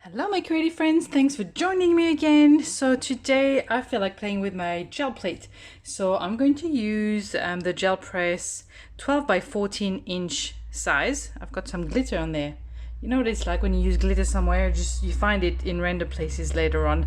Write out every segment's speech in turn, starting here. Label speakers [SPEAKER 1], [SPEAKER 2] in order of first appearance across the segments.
[SPEAKER 1] Hello my creative friends, thanks for joining me again. So today I feel like playing with my gel plate. So I'm going to use the gel press 12 by 14 inch size. I've got some glitter on there. You know what it's like when you use glitter somewhere, just you find it in random places later on.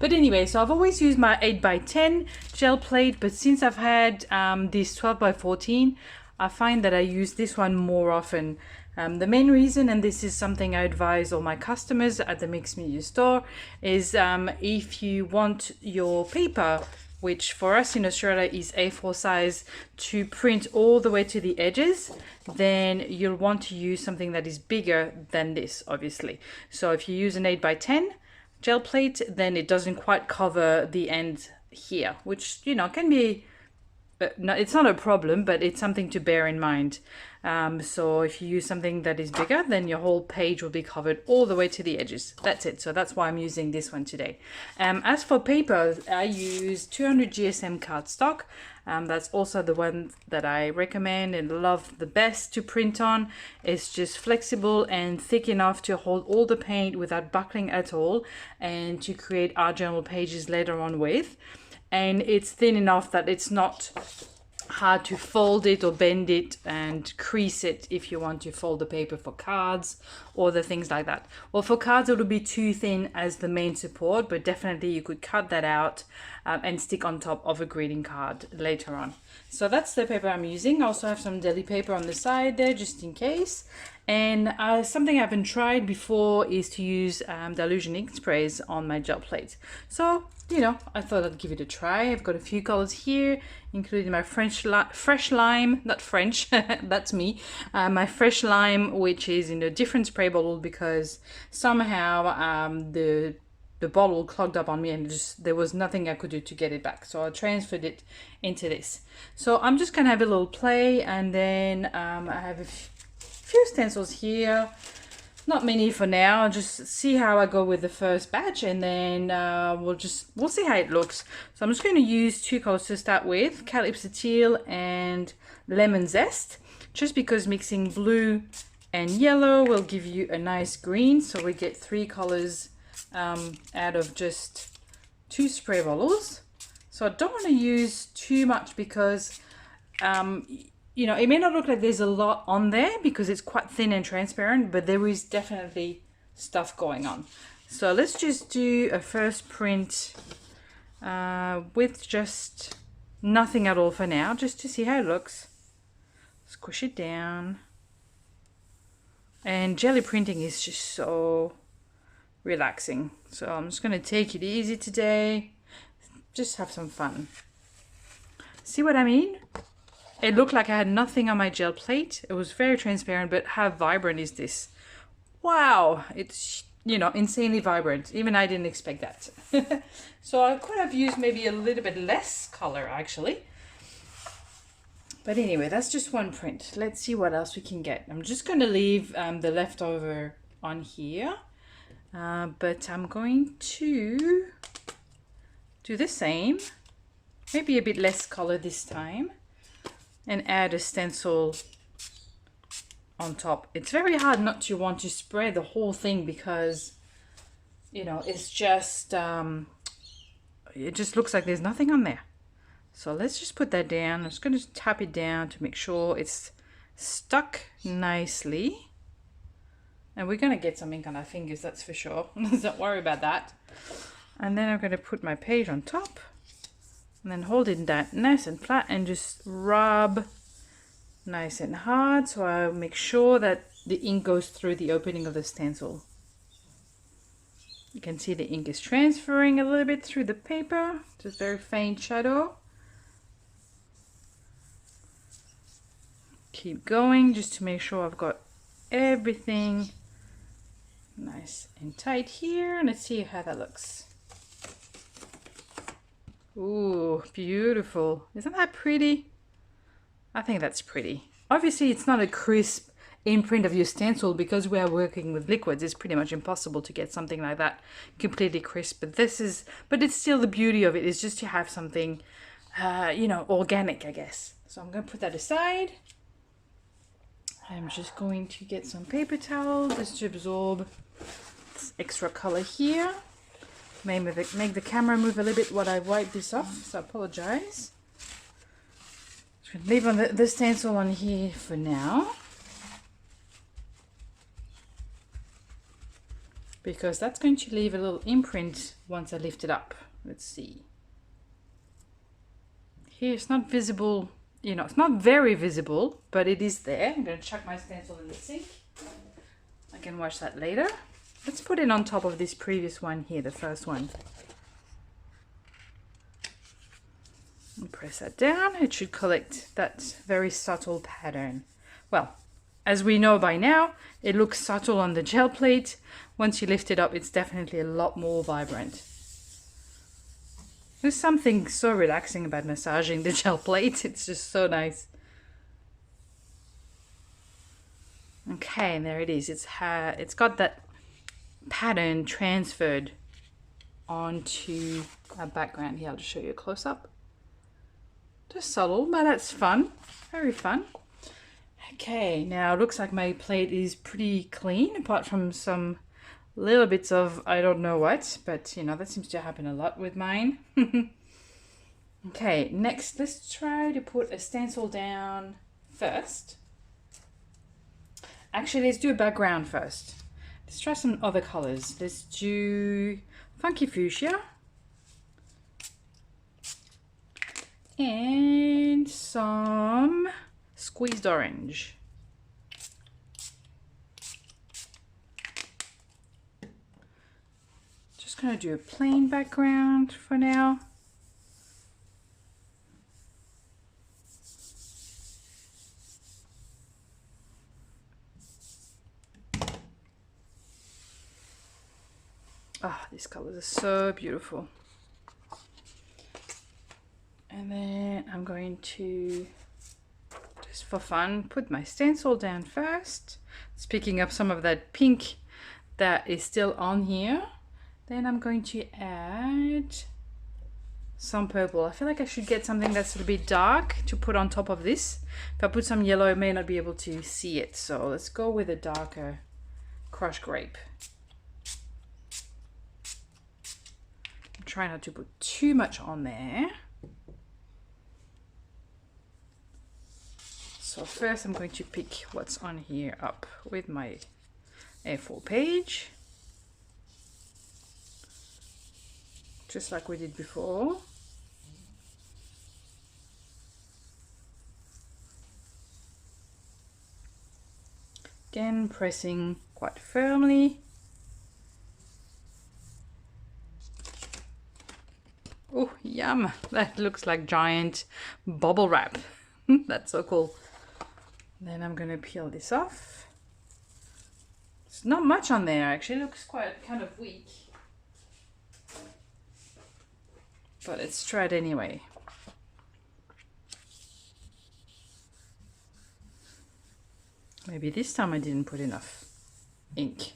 [SPEAKER 1] But anyway, so I've always used my 8 by 10 gel plate, but since I've had this 12 by 14, I find that I use this one more often. The main reason, and this is something I advise all my customers at the Mixed Media store, is if you want your paper, which for us in Australia is A4 size, to print all the way to the edges, then you'll want to use something that is bigger than this, obviously. So if you use an 8 by 10 gel plate, then it doesn't quite cover the end here, which, you know, can be no, it's not a problem, but it's something to bear in mind. So if you use something that is bigger, then your whole page will be covered all the way to the edges. That's it. So that's why I'm using this one today. As for paper, I use 200 GSM cardstock. That's also the one that I recommend and love the best to print on. It's just flexible and thick enough to hold all the paint without buckling at all, and to create art journal pages later on with. And it's thin enough that it's not hard to fold it or bend it and crease it if you want to fold the paper for cards or the things like that. Well, for cards it will be too thin as the main support, but definitely you could cut that out and stick on top of a greeting card later on. So that's the paper I'm using. I also have some deli paper on the side there just in case. And something I haven't tried before is to use Dylusions Inks Sprays on my gel plate. So, you know, I thought I'd give it a try. I've got a few colors here, including my fresh lime, not French, that's me. My fresh lime, which is in a different spray bottle because somehow the bottle clogged up on me and there was nothing I could do to get it back. So I transferred it into this. So I'm just gonna have a little play, and then I have a few stencils here. Not many for now. I'll just see how I go with the first batch, and then we'll see how it looks. So I'm just going to use two colors to start with, Calypso Teal and Lemon Zest, just because mixing blue and yellow will give you a nice green. So we get three colors out of just two spray bottles. So I don't want to use too much because you know, it may not look like there's a lot on there because it's quite thin and transparent, but there is definitely stuff going on. So let's just do a first print with just nothing at all for now, just to see how it looks. Squish it down. And jelly printing is just so relaxing. So I'm just going to take it easy today. Just have some fun. See what I mean? It looked like I had nothing on my gel plate. It was very transparent, but how vibrant is this? Wow, it's, you know, insanely vibrant. Even I didn't expect that. So I could have used maybe a little bit less color actually. But anyway, that's just one print. Let's see what else we can get. I'm just going to leave the leftover on here. But I'm going to do the same. Maybe a bit less color this time. And add a stencil on top. It's very hard not to want to spray the whole thing because, you know, it's just it just looks like there's nothing on there. So let's just put that down. I'm just going to tap it down to make sure it's stuck nicely. And we're going to get some ink on our fingers, that's for sure. Don't worry about that. And then I'm going to put my page on top. And then hold it down nice and flat and just rub nice and hard, so I make sure that the ink goes through the opening of the stencil. You can see the ink is transferring a little bit through the paper, just very faint shadow. Keep going just to make sure I've got everything nice and tight here, and let's see how that looks. Ooh, beautiful. Isn't that pretty? I think that's pretty. Obviously, it's not a crisp imprint of your stencil, because we are working with liquids. It's pretty much impossible to get something like that completely crisp. But but it's still the beauty of it is just to have something, you know, organic, I guess. So I'm going to put that aside. I'm just going to get some paper towel just to absorb this extra color here. Make the camera move a little bit while I wipe this off, so I apologize. Just going to leave on the stencil on here for now, because that's going to leave a little imprint once I lift it up. Let's see. Here it's not visible. You know, it's not very visible, but it is there. I'm going to chuck my stencil in the sink. I can wash that later. Let's put it on top of this previous one here, the first one. And press that down. It should collect that very subtle pattern. Well, as we know by now, it looks subtle on the gel plate. Once you lift it up, it's definitely a lot more vibrant. There's something so relaxing about massaging the gel plate. It's just so nice. Okay, and there it is. It's got that pattern transferred onto our background here. I'll just show you a close-up. Just subtle, but that's fun. Very fun. Okay, now it looks like my plate is pretty clean, apart from some little bits of I don't know what, but you know, that seems to happen a lot with mine. Okay, next let's try to put a stencil down first. Actually, let's do a background first. Let's try some other colors. Let's do Funky Fuchsia and some Squeezed Orange. Going to do a plain background for now. Ah, these colors are so beautiful. And then I'm going to, just for fun, put my stencil down first. It's picking up some of that pink that is still on here. Then I'm going to add some purple. I feel like I should get something that's a little bit dark to put on top of this. If I put some yellow, I may not be able to see it. So let's go with a darker crushed grape. Try not to put too much on there. So first I'm going to pick what's on here up with my A4 page. Just like we did before. Again, pressing quite firmly. Oh, yum! That looks like giant bubble wrap. That's so cool. Then I'm going to peel this off. It's not much on there, actually. It looks quite kind of weak. But let's try it anyway. Maybe this time I didn't put enough ink.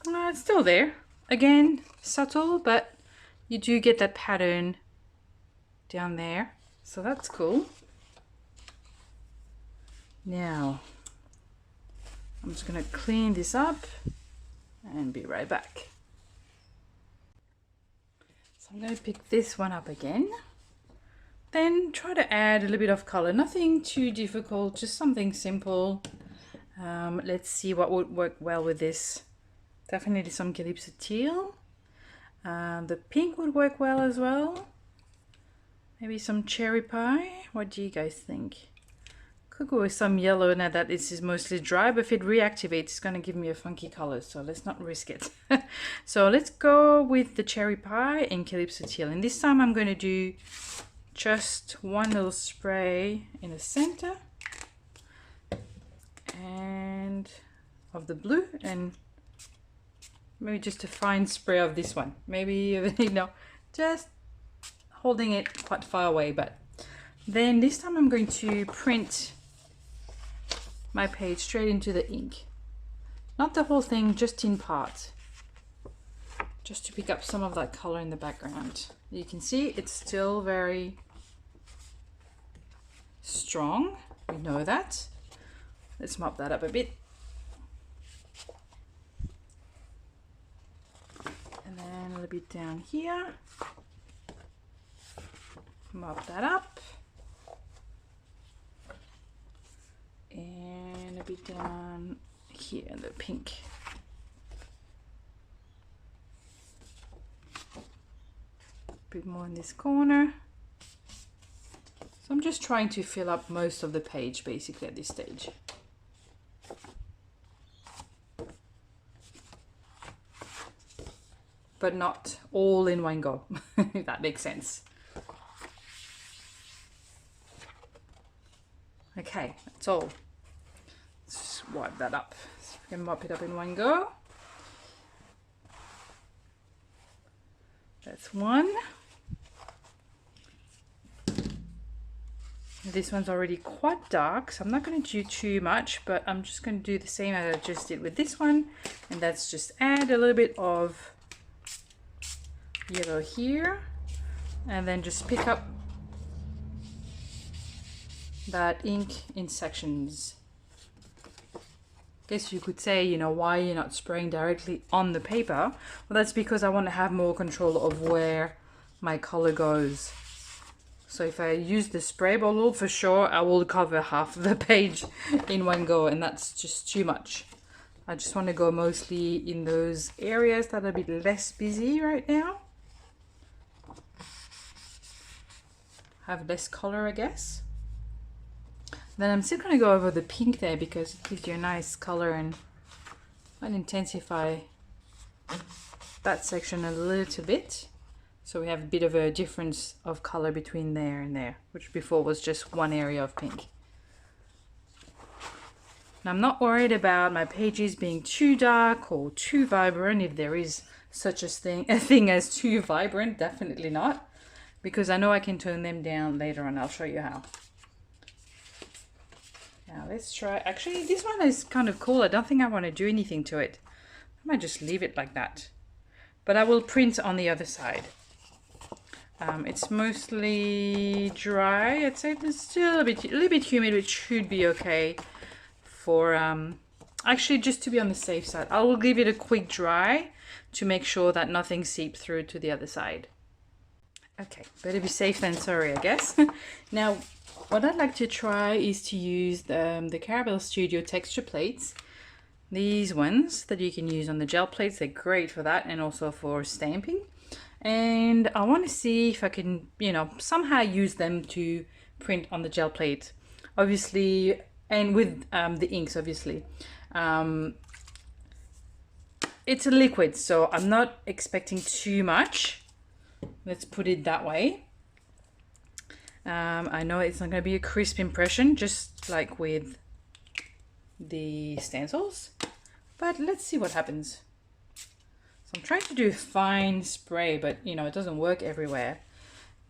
[SPEAKER 1] It's still there. Again, subtle, but you do get that pattern down there. So that's cool. Now, I'm just going to clean this up and be right back. So I'm going to pick this one up again. Then try to add a little bit of color. Nothing too difficult, just something simple. Let's see what would work well with this. Definitely some Calypso teal. The pink would work well as well. Maybe some cherry pie. What do you guys think? Could go with some yellow now that this is mostly dry, but if it reactivates, it's going to give me a funky color, so let's not risk it. So let's go with the cherry pie and Calypso teal. And this time I'm going to do just one little spray in the center and of the blue, and maybe just a fine spray of this one. Maybe, you know, just holding it quite far away, but then this time I'm going to print my page straight into the ink. Not the whole thing, just in part. Just to pick up some of that color in the background. You can see it's still very strong. We know that. Let's mop that up a bit. And then a little bit down here. Mop that up. And a bit down here, the pink. A bit more in this corner. So I'm just trying to fill up most of the page basically at this stage. But not all in one go, if that makes sense. Okay, that's all. Let's wipe that up. So we can mop it up in one go. That's one. This one's already quite dark, so I'm not going to do too much, but I'm just going to do the same as I just did with this one, and that's just add a little bit of yellow here, and then just pick up that ink in sections. Guess you could say, you know, why you're not spraying directly on the paper. Well, that's because I want to have more control of where my color goes. So if I use the spray bottle, for sure I will cover half of the page in one go, and that's just too much. I just want to go mostly in those areas that are a bit less busy right now. Have less color, I guess. Then I'm still going to go over the pink there because it gives you a nice color and might intensify that section a little bit. So we have a bit of a difference of color between there and there, which before was just one area of pink. Now I'm not worried about my pages being too dark or too vibrant, if there is such a thing as too vibrant, definitely not, because I know I can tone them down later on. I'll show you how. Now let's try, actually this one is kind of cool. I don't think I want to do anything to it. I might just leave it like that, but I will print on the other side. It's mostly dry. I'd say there's still a little bit humid, which should be okay for, actually just to be on the safe side. I will give it a quick dry to make sure that nothing seeps through to the other side. Okay, better be safe than sorry, I guess. Now, what I'd like to try is to use the Caramel Studio texture plates. These ones that you can use on the gel plates, they're great for that and also for stamping. And I want to see if I can, you know, somehow use them to print on the gel plate. Obviously, and with the inks, obviously. It's a liquid, so I'm not expecting too much. Let's put it that way. I know it's not going to be a crisp impression, just like with the stencils, but let's see what happens. So I'm trying to do fine spray, but you know, it doesn't work everywhere.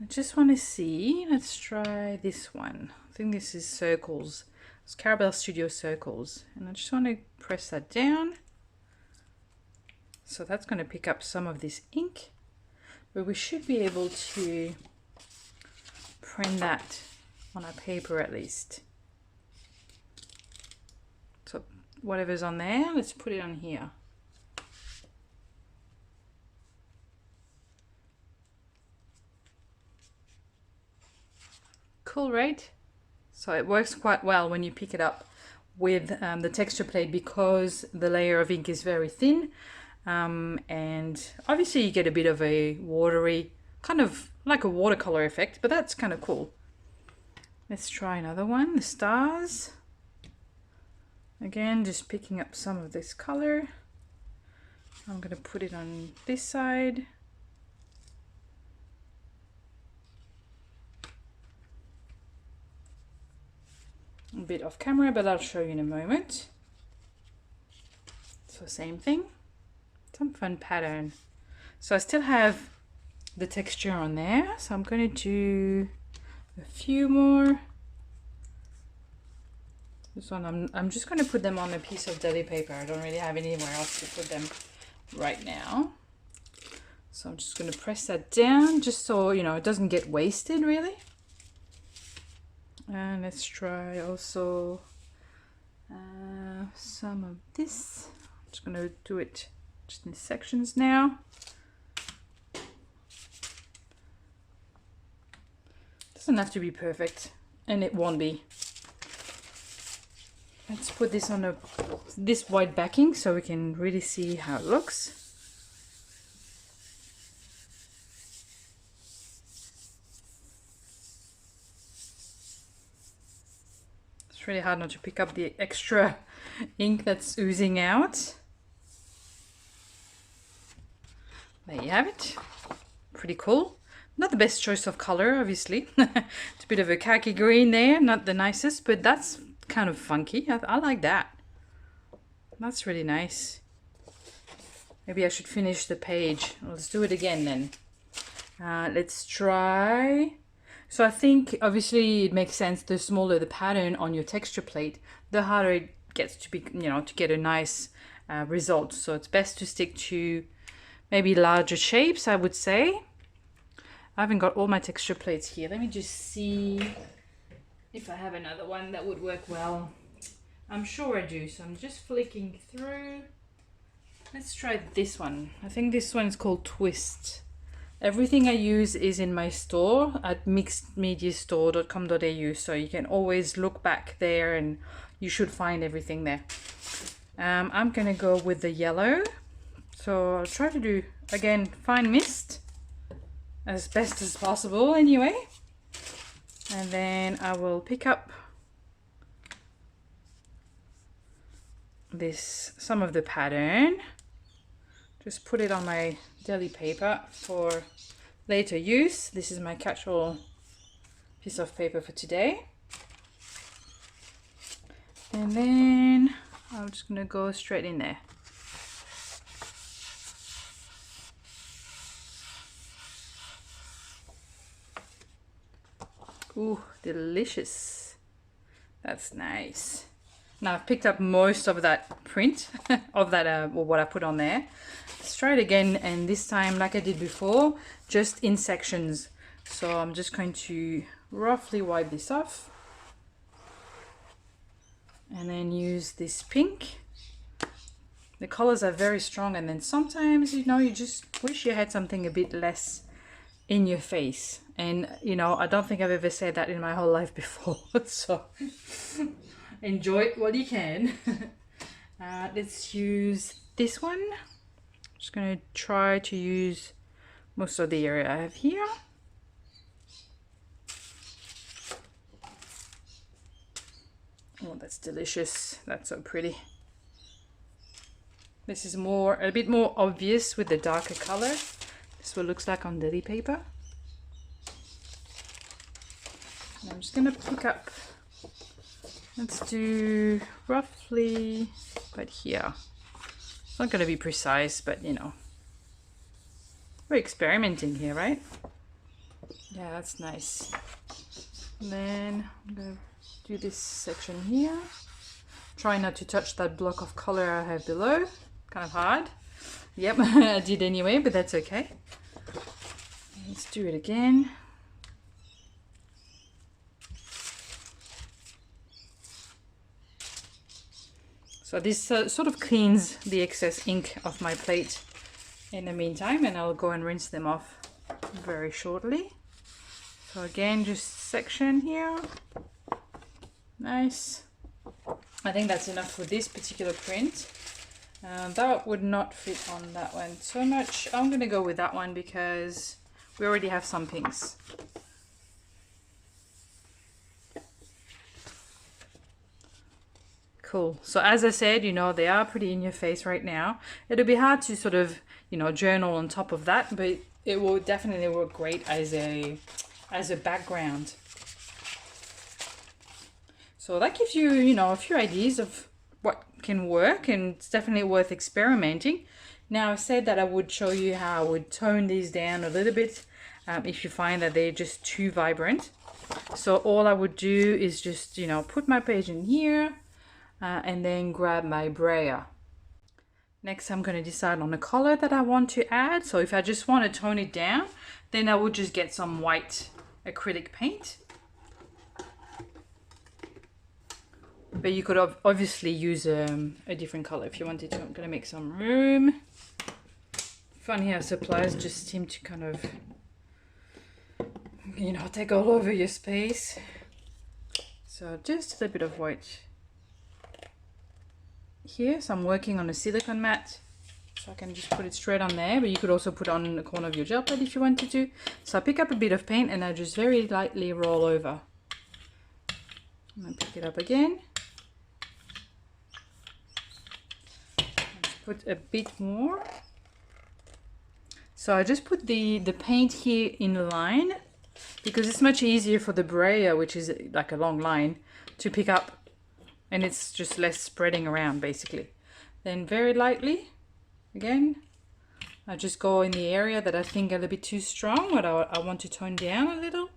[SPEAKER 1] I just want to see, let's try this one. I think this is circles. It's Caramel Studio circles, and I just want to press that down. So that's going to pick up some of this ink, but we should be able to print that on our paper at least. So whatever's on there, let's put it on here. Cool, right? So it works quite well when you pick it up with the texture plate because the layer of ink is very thin. And obviously you get a bit of a watery, kind of like a watercolor effect, but that's kind of cool. Let's try another one, the stars. Again, just picking up some of this color. I'm going to put it on this side. A bit off camera, but I'll show you in a moment. So same thing, some fun pattern. So I still have the texture on there. So I'm going to do a few more. This one, I'm just going to put them on a piece of deli paper. I don't really have anywhere else to put them right now. So I'm just going to press that down just so, you know, it doesn't get wasted really. And let's try also some of this. I'm just going to do it just in sections now. Doesn't have to be perfect, and it won't be. Let's put this on this white backing so we can really see how it looks. It's really hard not to pick up the extra ink that's oozing out. There you have it. Pretty cool. Not the best choice of color, obviously. It's a bit of a khaki green there, not the nicest, but that's kind of funky. I like that. That's really nice. Maybe I should finish the page. Let's do it again then. Let's try. So I think obviously it makes sense, the smaller the pattern on your texture plate, the harder it gets to be, you know, to get a nice result. So it's best to stick to maybe larger shapes, I would say. I haven't got all my texture plates here. Let me just see if I have another one that would work well. I'm sure I do, so I'm just flicking through. Let's try this one. I think this one is called Twist. Everything I use is in my store at mixedmediastore.com.au, so you can always look back there and you should find everything there. I'm gonna go with the yellow. So I'll try to do, again, fine mist as best as possible anyway. And then I will pick up some of the pattern, just put it on my deli paper for later use. This is my catch-all piece of paper for today. And then I'm just gonna go straight in there. Ooh, delicious. That's nice. Now I've picked up most of that print of that, or what I put on there. Let's try it again, and this time, like I did before, just in sections. So I'm just going to roughly wipe this off. And then use this pink. The colors are very strong, and then sometimes, you know, you just wish you had something a bit less in your face. And you know, I don't think I've ever said that in my whole life before. So enjoy it while you can. Let's use this one. I'm just going to try to use most of the area I have here. Oh, that's delicious. That's so pretty. This is a bit more obvious with the darker color. This is what it looks like on deli paper. And I'm just going to pick up, let's do roughly right here. It's not going to be precise, but you know, we're experimenting here, right? Yeah, that's nice. And then I'm going to do this section here. Try not to touch that block of color I have below. Kind of hard. Yep, I did anyway, but that's okay. Let's do it again. So this sort of cleans the excess ink off my plate in the meantime, and I'll go and rinse them off very shortly. So again, just section here. Nice. I think that's enough for this particular print. That would not fit on that one so much. I'm going to go with that one because we already have some pinks. Cool. So as I said, you know, they are pretty in your face right now. It'll be hard to sort of, you know, journal on top of that, but it will definitely work great as a background. So that gives you, you know, a few ideas of what can work, and it's definitely worth experimenting. Now I said that I would show you how I would tone these down a little bit if you find that they're just too vibrant. So all I would do is just, you know, put my page in here and then grab my brayer. Next, I'm going to decide on the color that I want to add. So if I just want to tone it down, then I would just get some white acrylic paint. But you could obviously use a different color if you wanted to. I'm going to make some room. Funny how supplies just seem to kind of, you know, take all over your space. So just a little bit of white here. So I'm working on a silicone mat, so I can just put it straight on there, but you could also put on the corner of your gel plate if you wanted to. So I pick up a bit of paint and I just very lightly roll over. I'm going to pick it up again. Put a bit more. So I just put the paint here in line because it's much easier for the brayer, which is like a long line, to pick up, and it's just less spreading around basically. Then very lightly, again, I just go in the area that I think are a little bit too strong, but I want to tone down a little.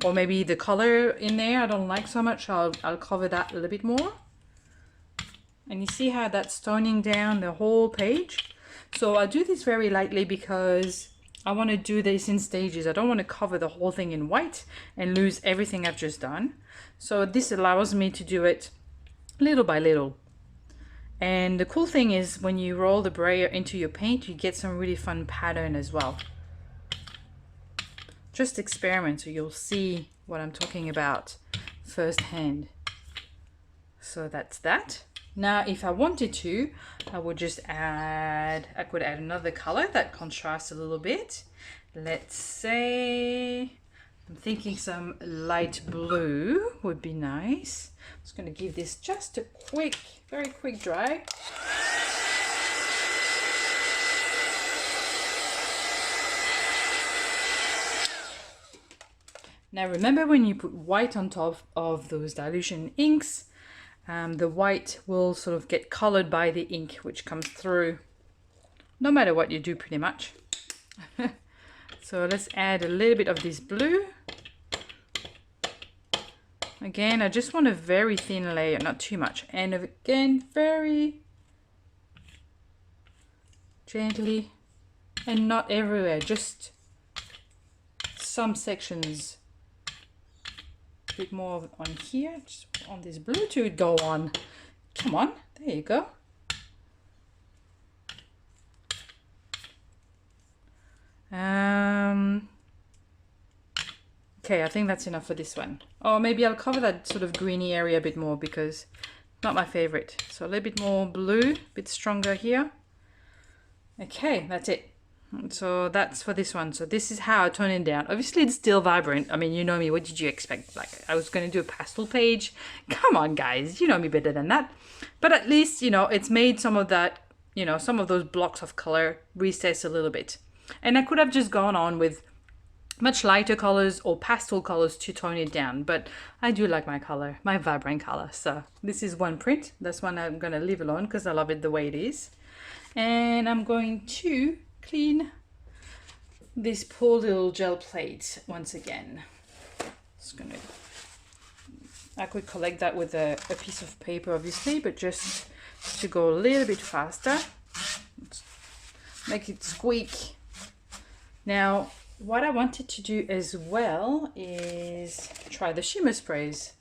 [SPEAKER 1] Or maybe the color in there I don't like so much, I'll cover that a little bit more. And you see how that's toning down the whole page? So I do this very lightly because I want to do this in stages. I don't want to cover the whole thing in white and lose everything I've just done. So this allows me to do it little by little. And the cool thing is when you roll the brayer into your paint, you get some really fun pattern as well. Just experiment so you'll see what I'm talking about firsthand. So that's that. Now, if I wanted to, I would just add, I could add another color that contrasts a little bit. Let's say, I'm thinking some light blue would be nice. I'm just going to give this just a quick, very quick dry. Now remember, when you put white on top of those dilution inks, the white will sort of get colored by the ink which comes through, no matter what you do pretty much. So let's add a little bit of this blue. Again, I just want a very thin layer, not too much. And again, very gently, and not everywhere, just some sections. A bit more on here, just on this blue to go on. Come on, there you go. Okay, I think that's enough for this one. Or maybe I'll cover that sort of greeny area a bit more because not my favorite. So a little bit more blue, a bit stronger here. Okay, that's it. So that's for this one. So this is how I tone it down. Obviously it's still vibrant. I mean, you know me, what did you expect? Like, I was going to do a pastel page. Come on guys, you know me better than that. But at least, you know, it's made some of that, you know, some of those blocks of color recess a little bit. And I could have just gone on with much lighter colors or pastel colors to tone it down, but I do like my color, my vibrant color. So this is one print. That's one I'm going to leave alone because I love it the way it is. And I'm going to clean this poor little gel plate once again. I could collect that with a piece of paper obviously, but just to go a little bit faster, make it squeak. Now what I wanted to do as well is try the shimmer sprays.